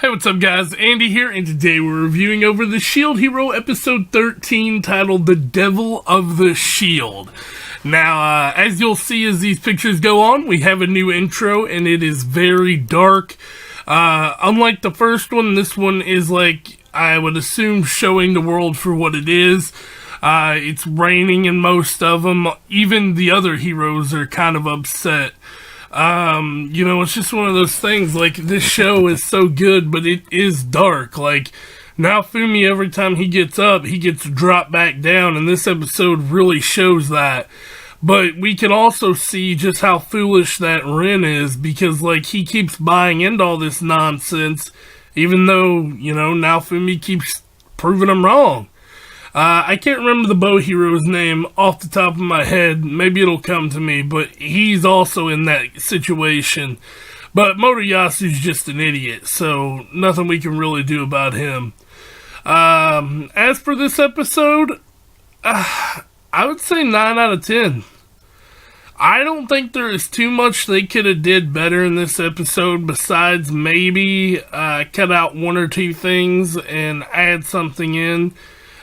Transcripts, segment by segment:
Hey, what's up guys? Andy here, and today we're reviewing over the Shield Hero episode 13 titled The Devil of the Shield. Now, as you'll see as these pictures go on, we have a new intro, and it is very dark. Unlike the first one, this one is like, I would assume, showing the world for what it is. It's raining in most of them. Even the other heroes are kind of upset. It's just one of those things, like, this show is so good, but it is dark. Like, Naofumi, every time he gets up, he gets dropped back down, and this episode really shows that. But we can also see just how foolish that Ren is, because, like, he keeps buying into all this nonsense, even though, Naofumi keeps proving him wrong. I can't remember the bow hero's name off the top of my head. Maybe it'll come to me, but he's also in that situation. But Motoyasu's just an idiot, so nothing we can really do about him. As for this episode, I would say 9 out of 10. I don't think there is too much they could have did better in this episode besides maybe cut out one or two things and add something in.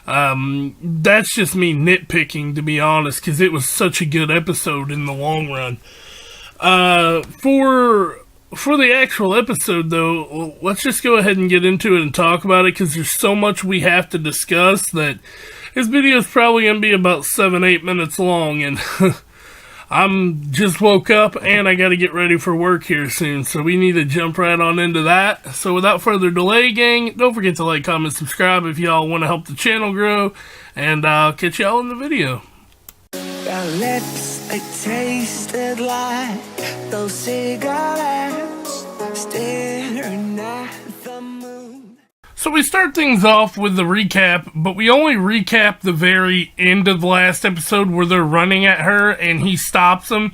That's just me nitpicking, to be honest, because it was such a good episode in the long run. For the actual episode, though, let's just go ahead and get into it and talk about it, because there's so much we have to discuss that this video is probably going to be about 7-8 minutes long, and I'm just woke up and I got to get ready for work here soon, so we need to jump right on into that. So without further delay, gang, don't forget to like, comment, subscribe if y'all want to help the channel grow, and I'll catch y'all in the video. Our lips, they tasted like those cigarettes, staring at the moon. So we start things off with the recap, but we only recap the very end of the last episode where they're running at her and he stops them.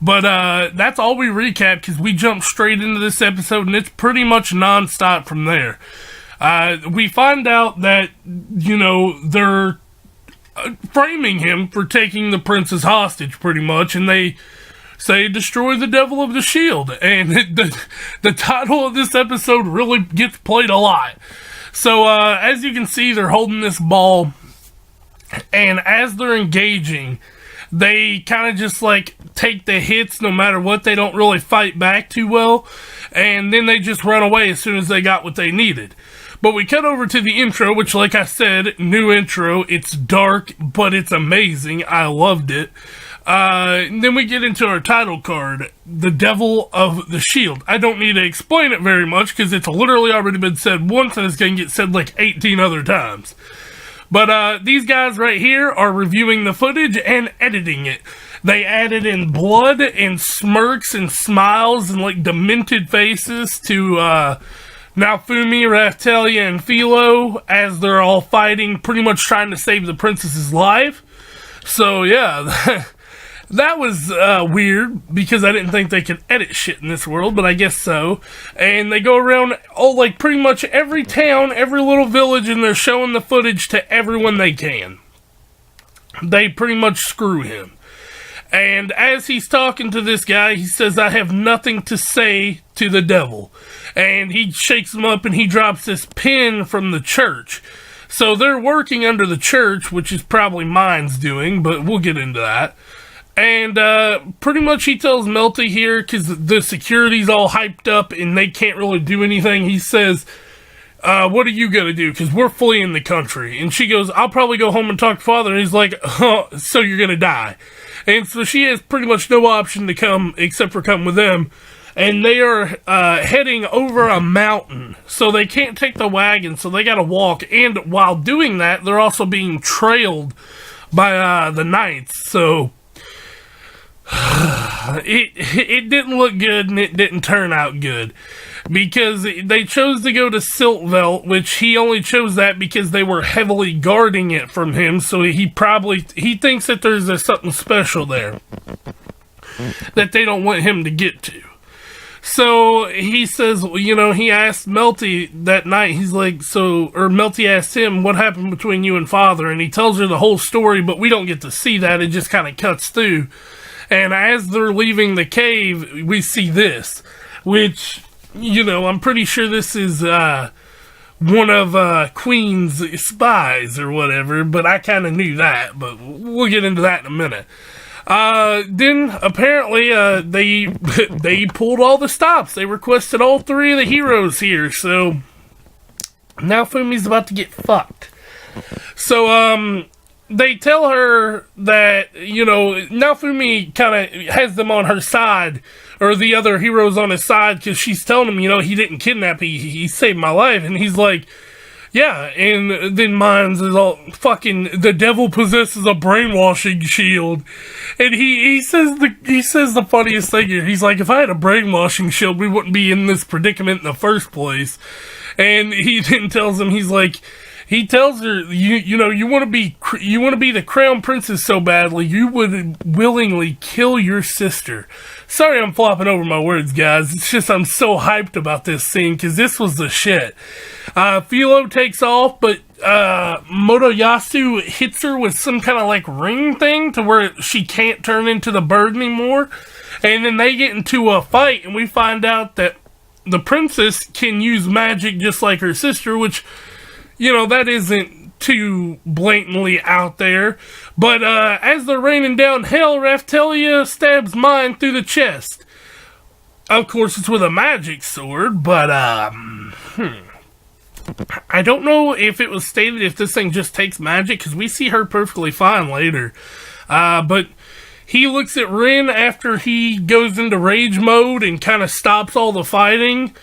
But that's all we recap, because we jump straight into this episode and it's pretty much non-stop from there. We find out that, they're framing him for taking the princess hostage pretty much, and they say, destroy the devil of the shield, and the title of this episode really gets played a lot. So, as you can see, they're holding this ball, and as they're engaging, they kind of just, like, take the hits no matter what. They don't really fight back too well, and then they just run away as soon as they got what they needed. But we cut over to the intro, which, like I said, new intro. It's dark, but it's amazing. I loved it. And then we get into our title card, The Devil of the Shield. I don't need to explain it very much, because it's literally already been said once, and it's going to get said like 18 other times. But these guys right here are reviewing the footage and editing it. They added in blood and smirks and smiles and like demented faces to Naofumi, Raftalia, and Philo as they're all fighting, pretty much trying to save the princess's life. So yeah, that was weird, because I didn't think they could edit shit in this world, but I guess so. And they go around, like pretty much every town, every little village, and they're showing the footage to everyone they can. They pretty much screw him. And as he's talking to this guy, he says, I have nothing to say to the devil. And he shakes him up and he drops this pin from the church. So they're working under the church, which is probably Mine's doing, but we'll get into that. And pretty much he tells Melty here, because the security's all hyped up and they can't really do anything. He says, what are you going to do? Because we're fleeing the country. And she goes, I'll probably go home and talk to father. And he's like, so you're going to die. And so she has pretty much no option to come except for come with them. And they are heading over a mountain. So they can't take the wagon, so they got to walk. And while doing that, they're also being trailed by the knights. So it didn't look good, and it didn't turn out good. Because they chose to go to Siltvelt, which he only chose that because they were heavily guarding it from him, so he thinks that there's something special there that they don't want him to get to. So he says, he asked Melty that night, he's like, Melty asked him, what happened between you and father? And he tells her the whole story, but we don't get to see that, it just kind of cuts through. And as they're leaving the cave, we see this, which I'm pretty sure this is one of Queen's spies or whatever, but I kind of knew that, but we'll get into that in a minute. Then apparently they pulled all the stops. They requested all three of the heroes here, so Naofumi's about to get fucked. So they tell her that, Naofumi kind of has them on her side, or the other heroes on his side, because she's telling him, he didn't kidnap me, he saved my life, and he's like, yeah, and then Mines is all fucking, the devil possesses a brainwashing shield, and he says the funniest thing here. He's like, if I had a brainwashing shield, we wouldn't be in this predicament in the first place. And he then tells him, he tells her, you want to be the crown princess so badly, you would willingly kill your sister. Sorry I'm flopping over my words, guys. It's just I'm so hyped about this scene, because this was the shit. Philo takes off, but Motoyasu hits her with some kind of like ring thing to where she can't turn into the bird anymore. And then they get into a fight, and we find out that the princess can use magic just like her sister, which, that isn't too blatantly out there. But as they're raining down hell, Raphtalia stabs Mine through the chest. Of course, it's with a magic sword, but I don't know if it was stated if this thing just takes magic, because we see her perfectly fine later. But he looks at Rin after he goes into rage mode and kind of stops all the fighting.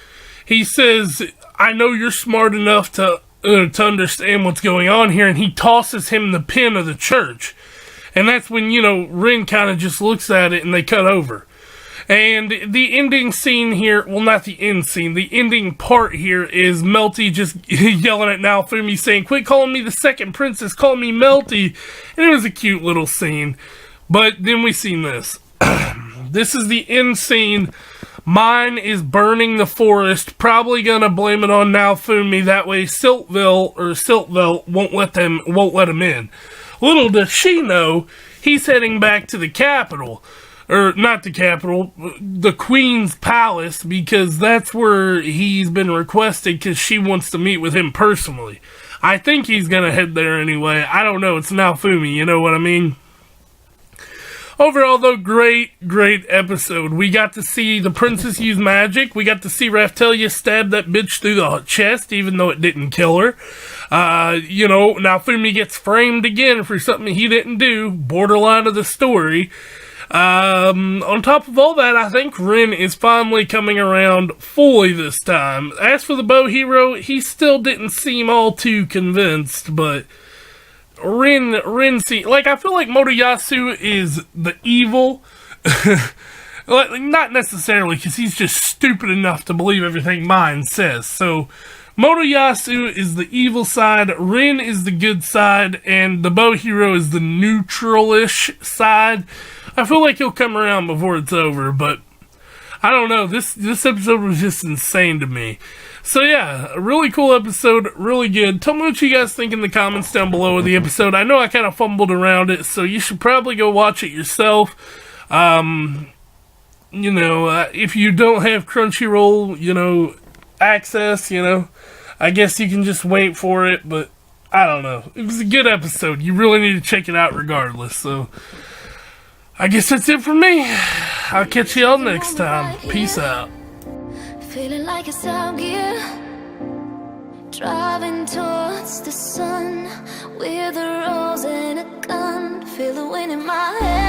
He says, I know you're smart enough to understand what's going on here, and he tosses him the pin of the church. And that's when, Rin kind of just looks at it and they cut over. And the ending scene here, well, not the end scene, the ending part here is Melty just yelling at Naofumi saying, quit calling me the second princess, call me Melty. And it was a cute little scene. But then we see this. This is the end scene. Mine is burning the forest, probably gonna blame it on Naofumi, that way Siltvelt won't let him in. Little does she know, he's heading back to the capital. Or, not the capital, the Queen's Palace, because that's where he's been requested, because she wants to meet with him personally. I think he's gonna head there anyway. I don't know, it's Naofumi, you know what I mean? Overall, though, great episode. We got to see the princess use magic. We got to see Raphtalia stab that bitch through the chest, even though it didn't kill her. Naofumi gets framed again for something he didn't do. Borderline of the story. On top of all that, I think Rin is finally coming around fully this time. As for the bow hero, he still didn't seem all too convinced, but Rin, I feel like Motoyasu is the evil. Not necessarily, because he's just stupid enough to believe everything Mine says. So, Motoyasu is the evil side, Rin is the good side, and the bow hero is the neutral-ish side. I feel like he'll come around before it's over, but I don't know. This episode was just insane to me. So yeah, a really cool episode, really good. Tell me what you guys think in the comments down below of the episode. I know I kind of fumbled around it, so you should probably go watch it yourself. If you don't have Crunchyroll, access, I guess you can just wait for it, but I don't know. It was a good episode. You really need to check it out regardless, so I guess that's it for me. I'll catch y'all next time. Peace out. Feeling like it's out gear, driving towards the sun with a rose and a gun. Feel the wind in my hair.